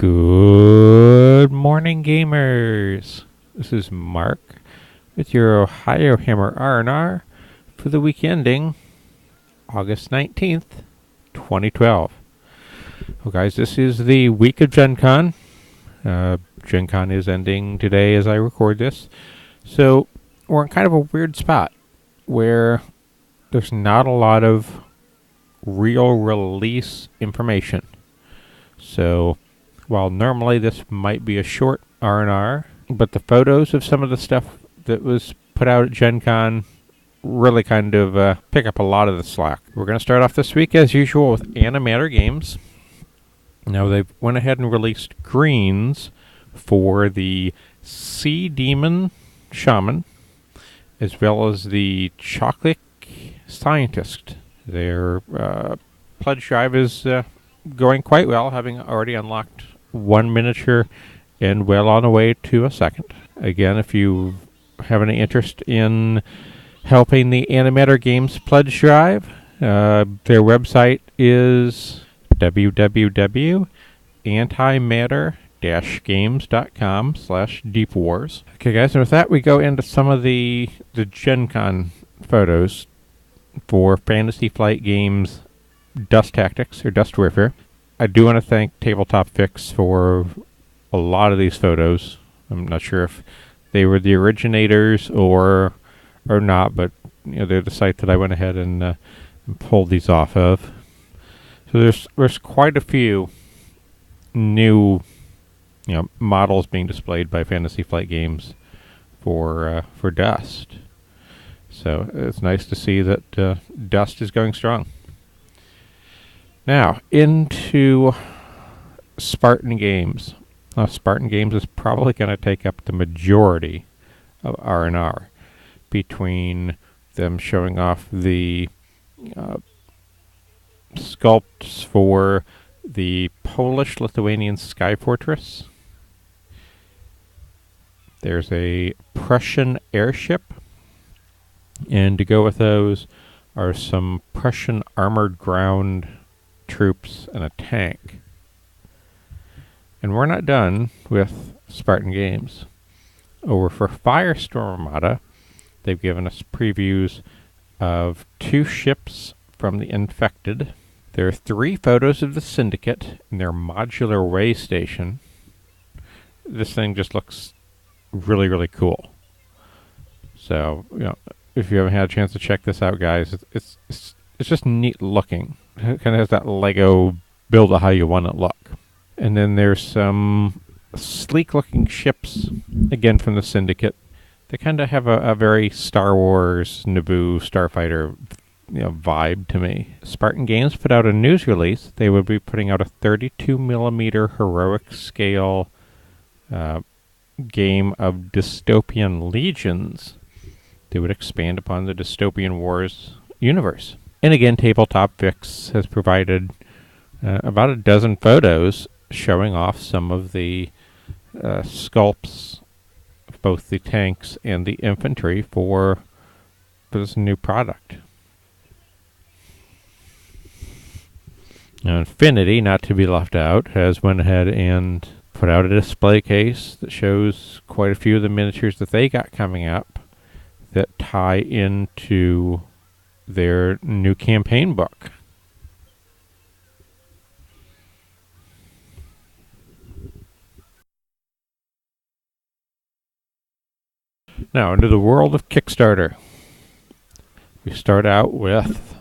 Good morning, gamers. This is Mark with your Ohiohammer RnR for the week ending August 19th, 2012. Well, guys, this is the week of Gen Con. Gen Con is ending today as I record this. So we're in kind of a weird spot where there's not a lot of real release information. So while normally this might be a short R&R, but the photos of some of the stuff that was put out at Gen Con really kind of pick up a lot of the slack. We're going to start off this week as usual with Ohiohammer Games. Now they went ahead and released greens for the Sea Demon Shaman as well as the Chocolate Scientist. Their pledge drive is going quite well, having already unlocked one miniature and well on the way to a second. Again, if you have any interest in helping the Ohiohammer Games pledge drive, their website is www.antimatter-games.com/deepwars. Okay, guys, and with that, we go into some of the Gen Con photos for Fantasy Flight Games Dust Tactics, or Dust Warfare. I do want to thank Tabletop Fix for a lot of these photos. I'm not sure if they were the originators or not, but they're the site that I went ahead and pulled these off of. So there's quite a few new models being displayed by Fantasy Flight Games for Dust. So it's nice to see that Dust is going strong. Now, into Spartan Games. Now, Spartan Games is probably going to take up the majority of R&R, between them showing off the sculpts for the Polish-Lithuanian Sky Fortress. There's a Prussian airship, and to go with those are some Prussian armored ground troops and a tank. And we're not done with Spartan Games. Over for Firestorm Armada, they've given us previews of 2 ships from the Infected. There are 3 photos of the Syndicate in their modular way station. This thing just looks really, really cool. So, if you haven't had a chance to check this out, guys, it's just neat looking. It kind of has that Lego build it how you want it look. And then there's some sleek looking ships, again from the Syndicate. They kind of have a very Star Wars, Naboo, Starfighter vibe to me. Spartan Games put out a news release. They would be putting out a 32mm heroic scale game of Dystopian Legions. They would expand upon the Dystopian Wars universe. And again, Tabletop Fix has provided about a dozen photos showing off some of the sculpts, both the tanks and the infantry, for this new product. Now, Infinity, not to be left out, has went ahead and put out a display case that shows quite a few of the miniatures that they got coming up that tie into their new campaign book. Now, into the world of Kickstarter. We start out with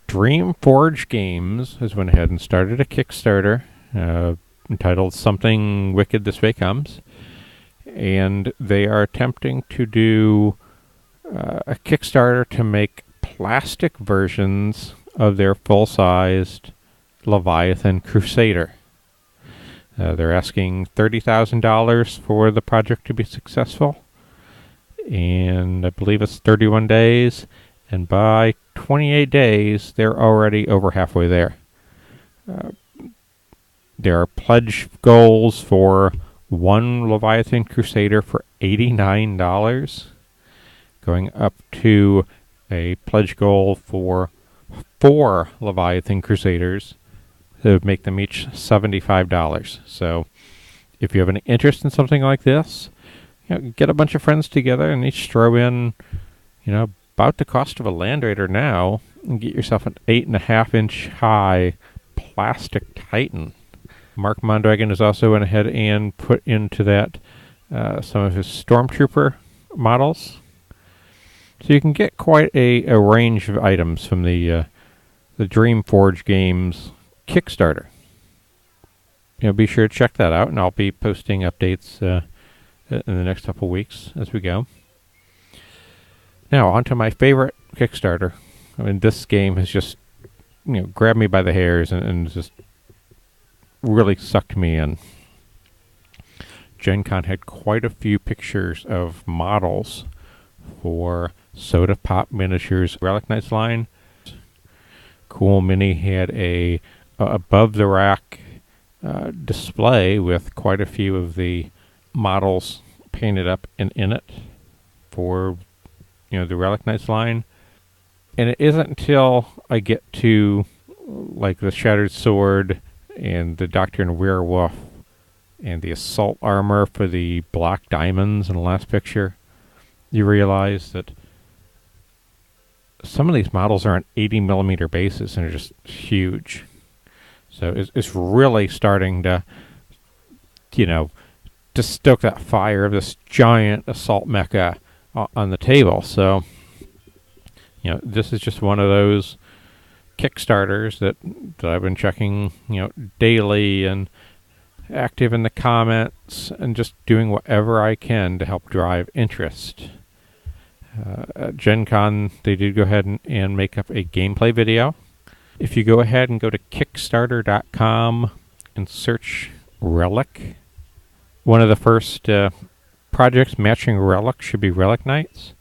Dreamforge Games has went ahead and started a Kickstarter entitled Something Wicked This Way Comes. And they are attempting to do a Kickstarter to make plastic versions of their full-sized Leviathan Crusader. They're asking $30,000 for the project to be successful, and I believe it's 31 days, and by 28 days they're already over halfway there. There are pledge goals for one Leviathan Crusader for $89, going up to a pledge goal for 4 Leviathan Crusaders That would make them each $75. So if you have any interest in something like this, get a bunch of friends together and each throw in, about the cost of a Land Raider now, and get yourself an 8.5-inch high plastic Titan. Mark Mondragon has also went ahead and put into that some of his Stormtrooper models. So you can get quite a range of items from the Dreamforge Games Kickstarter. Be sure to check that out, and I'll be posting updates in the next couple weeks as we go. Now, on to my favorite Kickstarter. I mean, this game has just, grabbed me by the hairs and just really sucked me in. Gen Con had quite a few pictures of models for Soda Pop Miniatures Relic Knights line. Cool Mini had a above-the-rack display with quite a few of the models painted up in it for the Relic Knights line. And it isn't until I get to like the Shattered Sword and the Doctrine Werewolf and the Assault Armor for the Black Diamonds in the last picture, you realize that some of these models are on 80mm bases and are just huge. So it's really starting to, to stoke that fire of this giant assault mecha on the table. So, this is just one of those Kickstarters that I've been checking, daily and active in the comments and just doing whatever I can to help drive interest. At Gen Con, they did go ahead and make up a gameplay video. If you go ahead and go to Kickstarter.com and search Relic, one of the first projects matching Relic should be Relic Knights.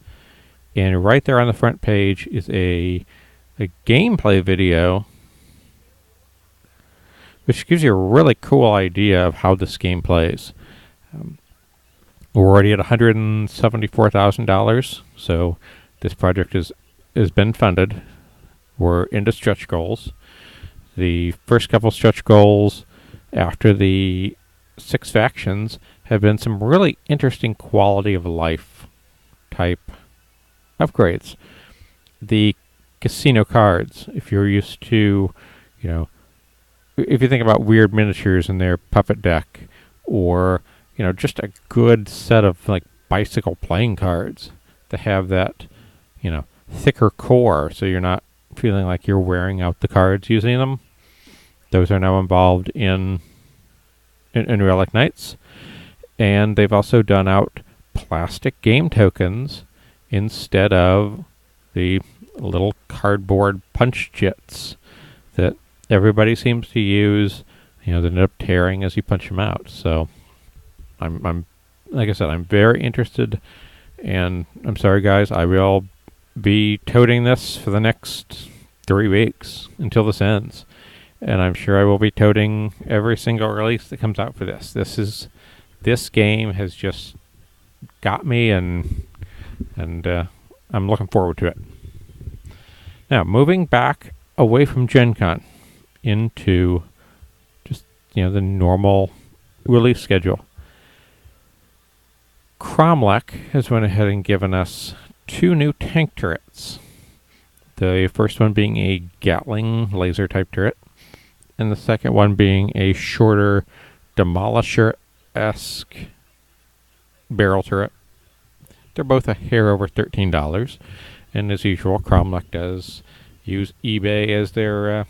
And right there on the front page is a gameplay video, which gives you a really cool idea of how this game plays. We're already at $174,000, so this project has been funded. We're into stretch goals. The first couple stretch goals after the 6 factions have been some really interesting quality of life type upgrades. The casino cards, if you're used to, if you think about weird miniatures in their puppet deck, or just a good set of like bicycle playing cards to have that, thicker core, so you're not feeling like you're wearing out the cards using them. Those are now involved in Relic Knights, and they've also done out plastic game tokens instead of the little cardboard punch jets that everybody seems to use. They end up tearing as you punch them out. So I'm like I said, I'm very interested, and I'm sorry guys, I will be toting this for the next 3 weeks until this ends, and I'm sure I will be toting every single release that comes out for this. This game has just got me, and I'm looking forward to it. Now, moving back away from Gen Con into just the normal release schedule. Cromlech has went ahead and given us 2 new tank turrets. The first one being a Gatling laser type turret, and the second one being a shorter Demolisher-esque barrel turret. They're both a hair over $13, and as usual, Cromlech does use eBay as their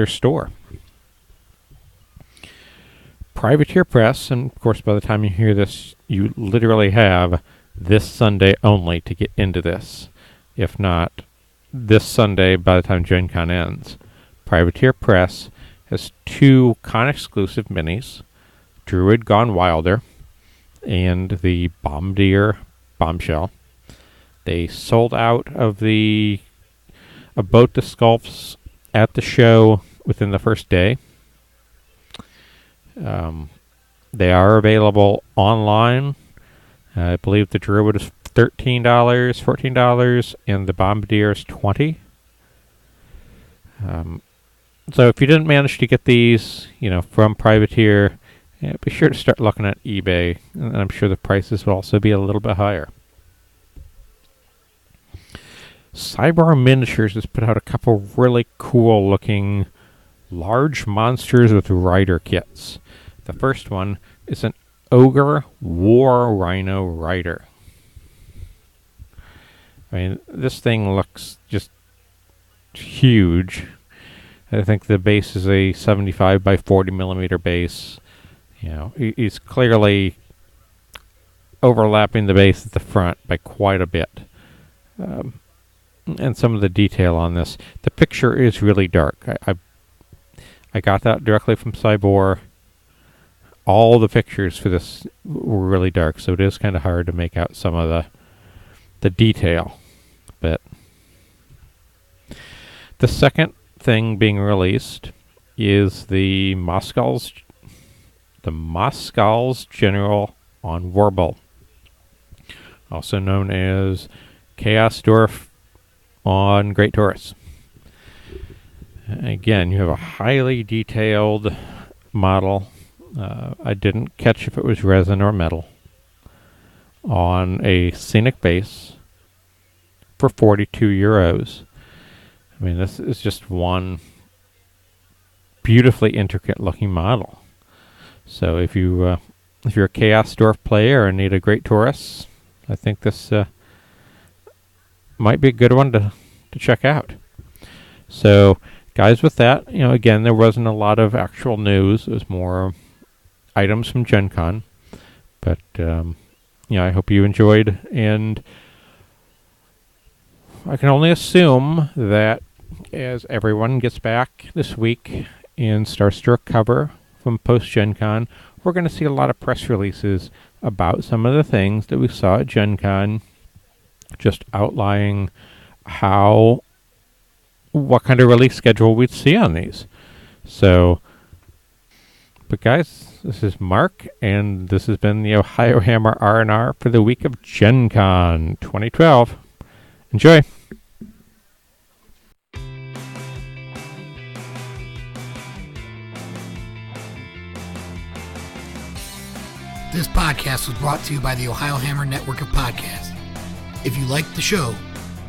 store. Privateer Press, and of course by the time you hear this, you literally have this Sunday only to get into this. If not, this Sunday by the time Gen Con ends. Privateer Press has 2 con-exclusive minis, Druid Gone Wilder and the Bombardier Bombshell. They sold out of both the sculpts at the show within the first day. They are available online. I believe the Druid is $13, $14, and the Bombardier is $20. So if you didn't manage to get these, from Privateer, be sure to start looking at eBay, and I'm sure the prices will also be a little bit higher. Cyber Miniatures has put out a couple really cool looking large monsters with rider kits. The first one is an Ogre War Rhino Rider. I mean, this thing looks just huge. I think the base is a 75 by 40 millimeter base. He's clearly overlapping the base at the front by quite a bit. And some of the detail on this. The picture is really dark. I got that directly from Cybor. All the pictures for this were really dark, so it is kind of hard to make out some of the detail. But the second thing being released is the Moscow's General on Warble, also known as Chaos Dwarf on Great Taurus. Again, you have a highly detailed model. I didn't catch if it was resin or metal, on a scenic base for €42. I mean, this is just one beautifully intricate looking model. So if you're a Chaos Dwarf player and need a Great Taurus, I think this might be a good one to check out. So, guys, with that, again, there wasn't a lot of actual news. It was more items from Gen Con. But, I hope you enjoyed. And I can only assume that as everyone gets back this week and starts to recover from post-Gen Con, we're going to see a lot of press releases about some of the things that we saw at Gen Con, just outlining what kind of release schedule we'd see on these. So, but guys, this is Mark, and this has been the Ohiohammer RnR for the week of Gen Con 2012. Enjoy! This podcast was brought to you by the Ohiohammer Network of Podcasts. If you liked the show,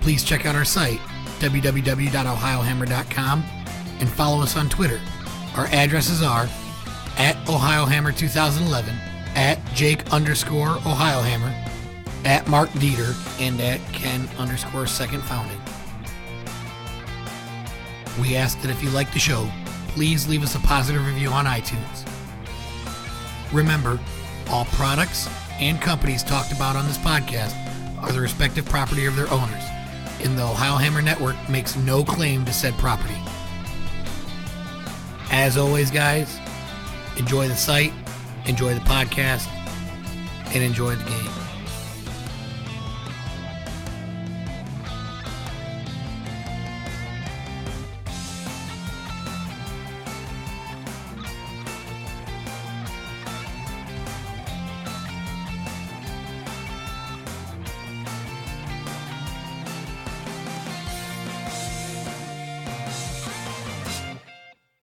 please check out our site, www.ohiohammer.com, and follow us on Twitter. Our addresses are at Ohiohammer2011, at Jake_Ohiohammer, at Mark Dieter, and at Ken_Second Founding. We ask that if you like the show, please leave us a positive review on iTunes. Remember, all products and companies talked about on this podcast are the respective property of their owners, and the Ohiohammer Network makes no claim to said property. As always, guys, enjoy the site, enjoy the podcast, and enjoy the game.